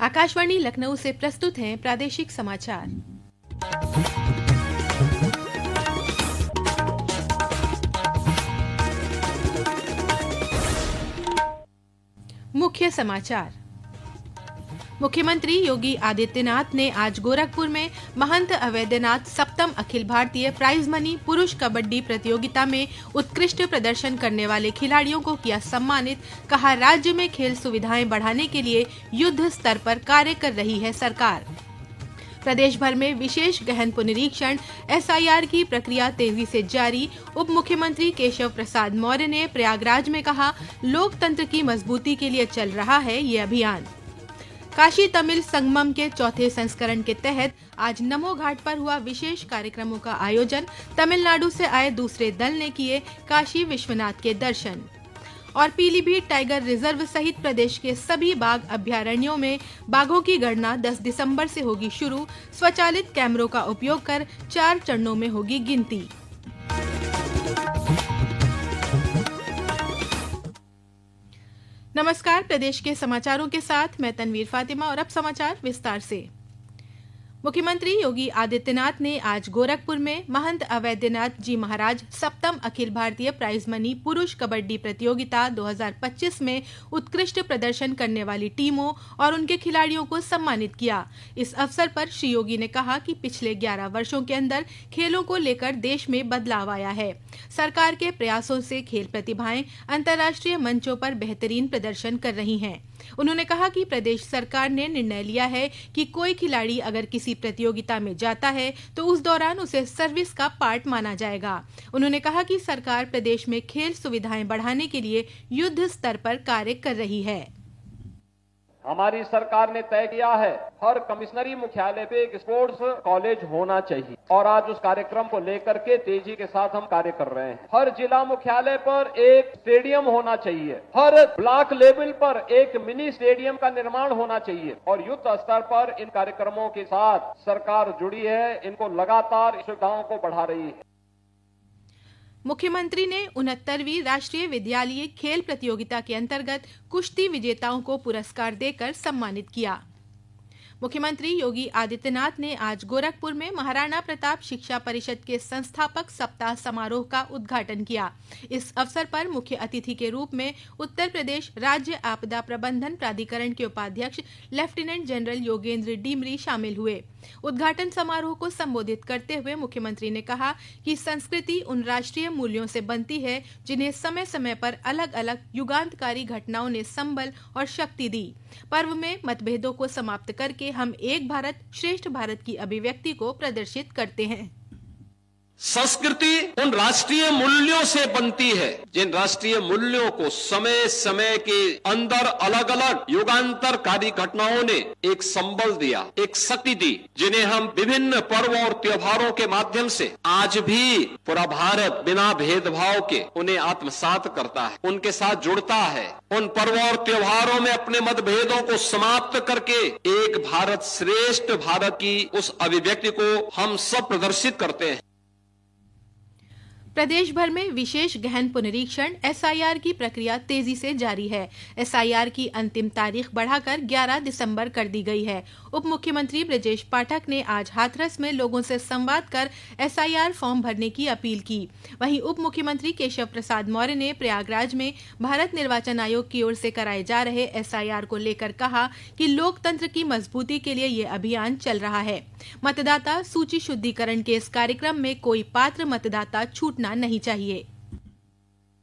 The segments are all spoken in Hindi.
आकाशवाणी लखनऊ से प्रस्तुत हैं प्रादेशिक समाचार। मुख्य समाचार। मुख्यमंत्री योगी आदित्यनाथ ने आज गोरखपुर में महंत अवैधनाथ सप्तम अखिल भारतीय प्राइज मनी पुरुष कबड्डी प्रतियोगिता में उत्कृष्ट प्रदर्शन करने वाले खिलाड़ियों को किया सम्मानित। कहा, राज्य में खेल सुविधाएं बढ़ाने के लिए युद्ध स्तर पर कार्य कर रही है सरकार। प्रदेश भर में विशेष गहन पुनरीक्षण SIR की प्रक्रिया तेजी से जारी। उप मुख्यमंत्री केशव प्रसाद मौर्य ने प्रयागराज में कहा, लोकतंत्र की मजबूती के लिए चल रहा है ये अभियान। काशी तमिल संगमम के चौथे संस्करण के तहत आज नमो घाट पर हुआ विशेष कार्यक्रमों का आयोजन। तमिलनाडु से आए दूसरे दल ने किए काशी विश्वनाथ के दर्शन। और पीलीभीत टाइगर रिजर्व सहित प्रदेश के सभी बाघ अभ्यारण्यों में बाघों की गणना 10 दिसंबर से होगी शुरू। स्वचालित कैमरों का उपयोग कर 4 चरणों में होगी गिनती। नमस्कार, प्रदेश के समाचारों के साथ मैं तनवीर फातिमा और अब समाचार विस्तार से। मुख्यमंत्री योगी आदित्यनाथ ने आज गोरखपुर में महंत अवैधनाथ जी महाराज सप्तम अखिल भारतीय प्राइज मनी पुरुष कबड्डी प्रतियोगिता 2025 में उत्कृष्ट प्रदर्शन करने वाली टीमों और उनके खिलाड़ियों को सम्मानित किया। इस अवसर पर श्री योगी ने कहा कि पिछले 11 वर्षों के अंदर खेलों को लेकर देश में बदलाव आया है। सरकार के प्रयासों से खेल प्रतिभाएं अंतर्राष्ट्रीय मंचों पर बेहतरीन प्रदर्शन कर रही हैं। उन्होंने कहा कि प्रदेश सरकार ने निर्णय लिया है कि कोई खिलाड़ी अगर किसी प्रतियोगिता में जाता है तो उस दौरान उसे सर्विस का पार्ट माना जाएगा। उन्होंने कहा कि सरकार प्रदेश में खेल सुविधाएं बढ़ाने के लिए युद्ध स्तर पर कार्य कर रही है। हमारी सरकार ने तय किया है हर कमिश्नरी मुख्यालय पे एक स्पोर्ट्स कॉलेज होना चाहिए और आज उस कार्यक्रम को लेकर के तेजी के साथ हम कार्य कर रहे हैं। हर जिला मुख्यालय पर एक स्टेडियम होना चाहिए, हर ब्लॉक लेवल पर एक मिनी स्टेडियम का निर्माण होना चाहिए और युद्ध स्तर पर इन कार्यक्रमों के साथ सरकार जुड़ी है, इनको लगातार सुविधाओं को बढ़ा रही है। मुख्यमंत्री ने 69वीं राष्ट्रीय विद्यालयी खेल प्रतियोगिता के अंतर्गत कुश्ती विजेताओं को पुरस्कार देकर सम्मानित किया। मुख्यमंत्री योगी आदित्यनाथ ने आज गोरखपुर में महाराणा प्रताप शिक्षा परिषद के संस्थापक सप्ताह समारोह का उद्घाटन किया। इस अवसर पर मुख्य अतिथि के रूप में उत्तर प्रदेश राज्य आपदा प्रबंधन प्राधिकरण के उपाध्यक्ष लेफ्टिनेंट जनरल योगेंद्र डीमरी शामिल हुए। उद्घाटन समारोह को संबोधित करते हुए मुख्यमंत्री ने कहा कि संस्कृति उन राष्ट्रीय मूल्यों से बनती है जिन्हें समय समय पर अलग अलग युगांतकारी घटनाओं ने संबल और शक्ति दी। पर्व में मतभेदों को समाप्त करके हम एक भारत श्रेष्ठ भारत की अभिव्यक्ति को प्रदर्शित करते हैं। संस्कृति उन राष्ट्रीय मूल्यों से बनती है जिन राष्ट्रीय मूल्यों को समय समय के अंदर अलग अलग युगांतरकारी घटनाओं ने एक संबल दिया, एक शक्ति दी, जिन्हें हम विभिन्न पर्व और त्योहारों के माध्यम से आज भी पूरा भारत बिना भेदभाव के उन्हें आत्मसात करता है, उनके साथ जुड़ता है। उन पर्व और त्योहारों में अपने मतभेदों को समाप्त करके एक भारत श्रेष्ठ भारत की उस अभिव्यक्ति को हम सब प्रदर्शित करते हैं। प्रदेश भर में विशेष गहन पुनरीक्षण SIR की प्रक्रिया तेजी से जारी है। SIR की अंतिम तारीख बढ़ाकर 11 दिसंबर कर दी गई है। उप मुख्यमंत्री ब्रजेश पाठक ने आज हाथरस में लोगों से संवाद कर SIR फॉर्म भरने की अपील की। वहीं उप मुख्यमंत्री केशव प्रसाद मौर्य ने प्रयागराज में भारत निर्वाचन आयोग की ओर से कराए जा रहे SIR को लेकर कहा कि लोकतंत्र की मजबूती के लिए ये अभियान चल रहा है। मतदाता सूची शुद्धिकरण के इस कार्यक्रम में कोई पात्र मतदाता छूटना नहीं चाहिए।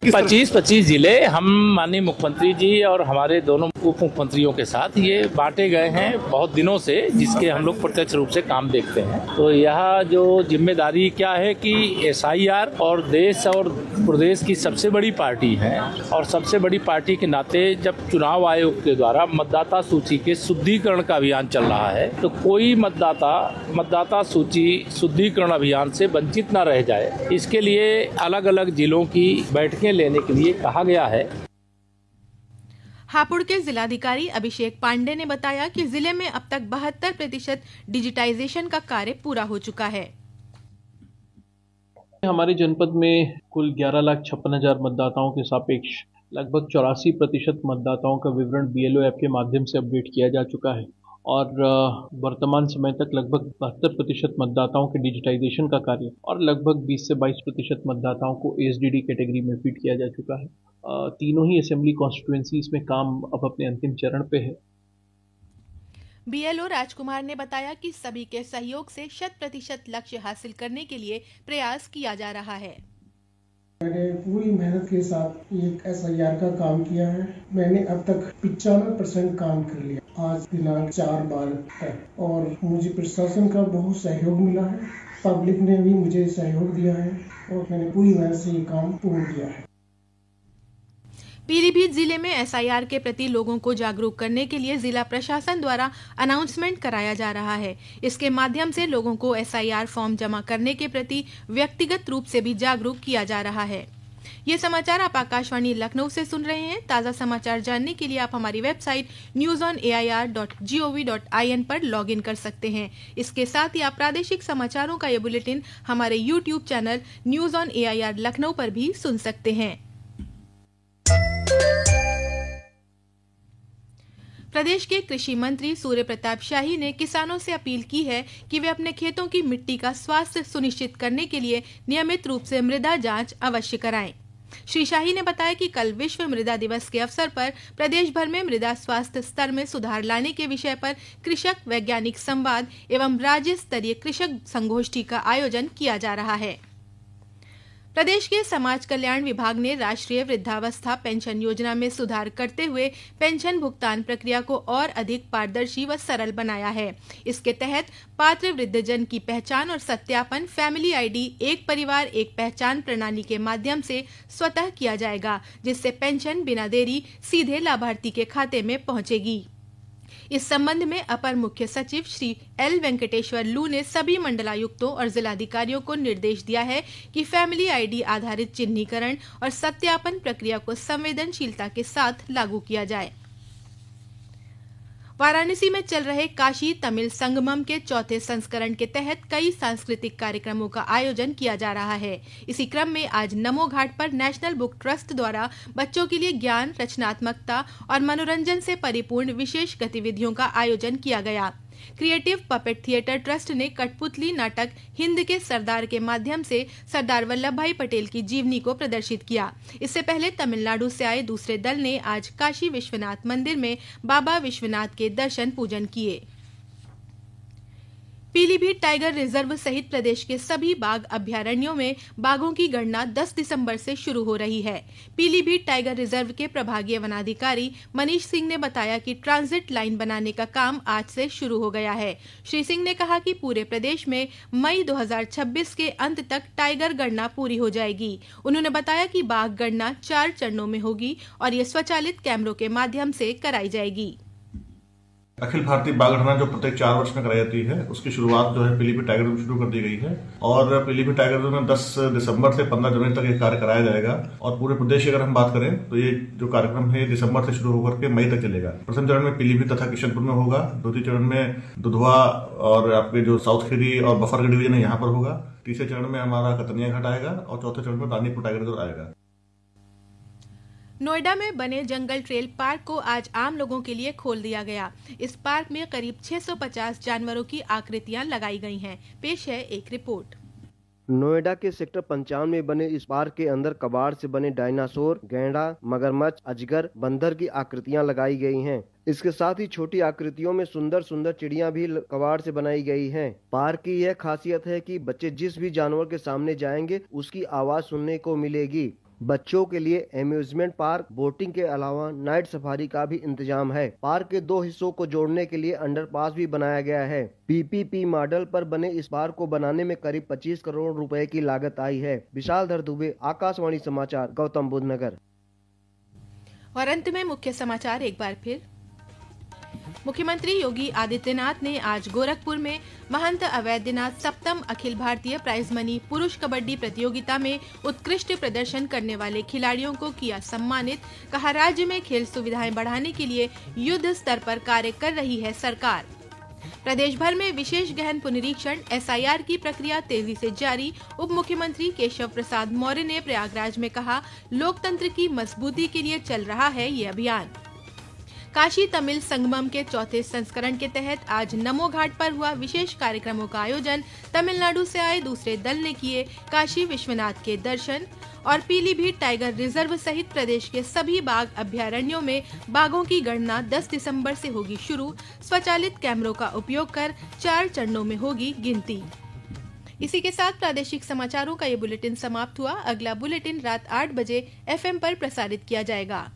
25 जिले हम माननीय मुख्यमंत्री जी और हमारे दोनों उप मुख्यमंत्रियों के साथ ये बांटे गए हैं बहुत दिनों से, जिसके हम लोग प्रत्यक्ष रूप से काम देखते हैं। तो यह जो जिम्मेदारी क्या है कि SIR और देश और प्रदेश की सबसे बड़ी पार्टी है और सबसे बड़ी पार्टी के नाते जब चुनाव आयोग के द्वारा मतदाता सूची के शुद्धिकरण का अभियान चल रहा है तो कोई मतदाता सूची शुद्धिकरण अभियान से वंचित न रह जाए, इसके लिए अलग अलग जिलों की बैठकें लेने के लिए कहा गया है। हापुड़ के जिलाधिकारी अभिषेक पांडे ने बताया कि जिले में अब तक 72% डिजिटाइजेशन का कार्य पूरा हो चुका है। हमारे जनपद में कुल 11,56,000 मतदाताओं के सापेक्ष लगभग 84% मतदाताओं का विवरण BLO ऐप के माध्यम से अपडेट किया जा चुका है और वर्तमान समय तक लगभग 72% मतदाताओं के डिजिटाइजेशन का कार्य और लगभग 20 से 22% मतदाताओं को एसडीडी कैटेगरी में फीड किया जा चुका है। तीनों ही असेंबली कॉन्स्टिट्यूएंसीज में काम अब अपने अंतिम चरण पे है। बीएलओ राजकुमार ने बताया कि सभी के सहयोग से 100% लक्ष्य हासिल करने के लिए प्रयास किया जा रहा है। मैंने पूरी मेहनत के साथ एक SIR का काम किया है। मैंने अब तक 95% काम कर लिया। आज दिनांक 4/12 है और मुझे प्रशासन का बहुत सहयोग मिला है। पब्लिक ने भी मुझे सहयोग दिया है और मैंने पूरी मेहनत से ये काम पूर्ण किया है। पीलीभीत जिले में SIR के प्रति लोगों को जागरूक करने के लिए जिला प्रशासन द्वारा अनाउंसमेंट कराया जा रहा है। इसके माध्यम से लोगों को SIR फॉर्म जमा करने के प्रति व्यक्तिगत रूप से भी जागरूक किया जा रहा है। ये समाचार आप आकाशवाणी लखनऊ से सुन रहे हैं। ताज़ा समाचार जानने के लिए आप हमारी वेबसाइट newsonair.gov.in पर लॉगिन कर सकते हैं। इसके साथ ही आप प्रादेशिक समाचारों का ये बुलेटिन हमारे YouTube channel news on AIR Lucknow पर भी सुन सकते हैं। प्रदेश के कृषि मंत्री सूर्य प्रताप शाही ने किसानों से अपील की है कि वे अपने खेतों की मिट्टी का स्वास्थ्य सुनिश्चित करने के लिए नियमित रूप से मृदा जांच अवश्य कराएं। श्री शाही ने बताया कि कल विश्व मृदा दिवस के अवसर पर प्रदेश भर में मृदा स्वास्थ्य स्तर में सुधार लाने के विषय पर कृषक वैज्ञानिक संवाद एवं राज्य स्तरीय कृषक संगोष्ठी का आयोजन किया जा रहा है। प्रदेश के समाज कल्याण विभाग ने राष्ट्रीय वृद्धावस्था पेंशन योजना में सुधार करते हुए पेंशन भुगतान प्रक्रिया को और अधिक पारदर्शी व सरल बनाया है। इसके तहत पात्र वृद्धजन की पहचान और सत्यापन फैमिली आईडी एक परिवार एक पहचान प्रणाली के माध्यम से स्वतः किया जाएगा, जिससे पेंशन बिना देरी सीधे लाभार्थी के खाते में पहुंचेगी। इस संबंध में अपर मुख्य सचिव श्री एल वेंकटेश्वर लू ने सभी मंडलायुक्तों और जिलाधिकारियों को निर्देश दिया है कि फैमिली आईडी आधारित चिन्हीकरण और सत्यापन प्रक्रिया को संवेदनशीलता के साथ लागू किया जाए। वाराणसी में चल रहे काशी तमिल संगमम के चौथे संस्करण के तहत कई सांस्कृतिक कार्यक्रमों का आयोजन किया जा रहा है। इसी क्रम में आज नमो घाट पर नेशनल बुक ट्रस्ट द्वारा बच्चों के लिए ज्ञान, रचनात्मकता और मनोरंजन से परिपूर्ण विशेष गतिविधियों का आयोजन किया गया। क्रिएटिव पपेट थिएटर ट्रस्ट ने कठपुतली नाटक हिंद के सरदार के माध्यम से सरदार वल्लभ भाई पटेल की जीवनी को प्रदर्शित किया। इससे पहले तमिलनाडु से आए दूसरे दल ने आज काशी विश्वनाथ मंदिर में बाबा विश्वनाथ के दर्शन पूजन किए। पीलीभीत टाइगर रिजर्व सहित प्रदेश के सभी बाघ अभयारण्यों में बाघों की गणना 10 दिसंबर से शुरू हो रही है। पीलीभीत टाइगर रिजर्व के प्रभागीय वनाधिकारी मनीष सिंह ने बताया कि ट्रांजिट लाइन बनाने का काम आज से शुरू हो गया है। श्री सिंह ने कहा कि पूरे प्रदेश में मई 2026 के अंत तक टाइगर गणना पूरी हो जाएगी। उन्होंने बताया कि बाघ गणना 4 चरणों में होगी और ये स्वचालित कैमरों के माध्यम से कराई जाएगी। अखिल भारतीय बाघ गणना जो प्रत्येक 4 वर्ष में कराई जाती है, उसकी शुरुआत जो है पीलीभीत टाइगर रिजर्व शुरू कर दी गई है और पीलीभीत टाइगर रिजर्व में 10 दिसंबर से 15 जनवरी तक ये कार्य कराया जाएगा। और पूरे प्रदेश की अगर हम बात करें तो ये जो कार्यक्रम है दिसंबर से शुरू होकर के मई तक चलेगा। प्रथम चरण में पीलीभीत तथा किशनपुर में होगा, द्वितीय चरण में दुधवा और आपके जो साउथ खीरी और बफरगढ़ डिवीजन है यहाँ पर होगा, तीसरे चरण में हमारा कतनिया घाट आएगा और चौथे चरण में रानीपुर टाइगर रिजर्व आएगा। नोएडा में बने जंगल ट्रेल पार्क को आज आम लोगों के लिए खोल दिया गया। इस पार्क में करीब 650 जानवरों की आकृतियां लगाई गई हैं। पेश है एक रिपोर्ट। नोएडा के सेक्टर 55 में बने इस पार्क के अंदर कबाड़ से बने डायनासोर, गैंडा, मगरमच्छ, अजगर, बंदर की आकृतियां लगाई गई हैं। इसके साथ ही छोटी आकृतियों में सुंदर सुंदर चिड़ियां भी कबाड़ से बनाई गई हैं। पार्क की यह खासियत है कि बच्चे जिस भी जानवर के सामने जाएंगे उसकी आवाज सुनने को मिलेगी। बच्चों के लिए एम्यूजमेंट पार्क, बोटिंग के अलावा नाइट सफारी का भी इंतजाम है। पार्क के 2 हिस्सों को जोड़ने के लिए अंडरपास भी बनाया गया है। PPP मॉडल पर बने इस पार्क को बनाने में करीब 25 करोड़ रुपए की लागत आई है। विशाल धर दुबे, आकाशवाणी समाचार, गौतम बुद्ध नगर। और अंत में मुख्य समाचार एक बार फिर। मुख्यमंत्री योगी आदित्यनाथ ने आज गोरखपुर में महंत अवैधनाथ सप्तम अखिल भारतीय प्राइज मनी पुरुष कबड्डी प्रतियोगिता में उत्कृष्ट प्रदर्शन करने वाले खिलाड़ियों को किया सम्मानित। कहा, राज्य में खेल सुविधाएं बढ़ाने के लिए युद्ध स्तर पर कार्य कर रही है सरकार। प्रदेश भर में विशेष गहन पुनरीक्षण SIR की प्रक्रिया तेजी से जारी। उप मुख्यमंत्री केशव प्रसाद मौर्य ने प्रयागराज में कहा, लोकतंत्र की मजबूती के लिए चल रहा है ये अभियान। काशी तमिल संगमम के चौथे संस्करण के तहत आज नमो घाट पर हुआ विशेष कार्यक्रमों का आयोजन। तमिलनाडु से आए दूसरे दल ने किए काशी विश्वनाथ के दर्शन और पीलीभीत टाइगर रिजर्व सहित प्रदेश के सभी बाघ अभयारण्यों में बाघों की गणना 10 दिसंबर से होगी शुरू। स्वचालित कैमरों का उपयोग कर 4 चरणों में होगी गिनती। इसी के साथ प्रादेशिक समाचारों का ये बुलेटिन समाप्त हुआ। अगला बुलेटिन रात 8 बजे FM पर प्रसारित किया जाएगा।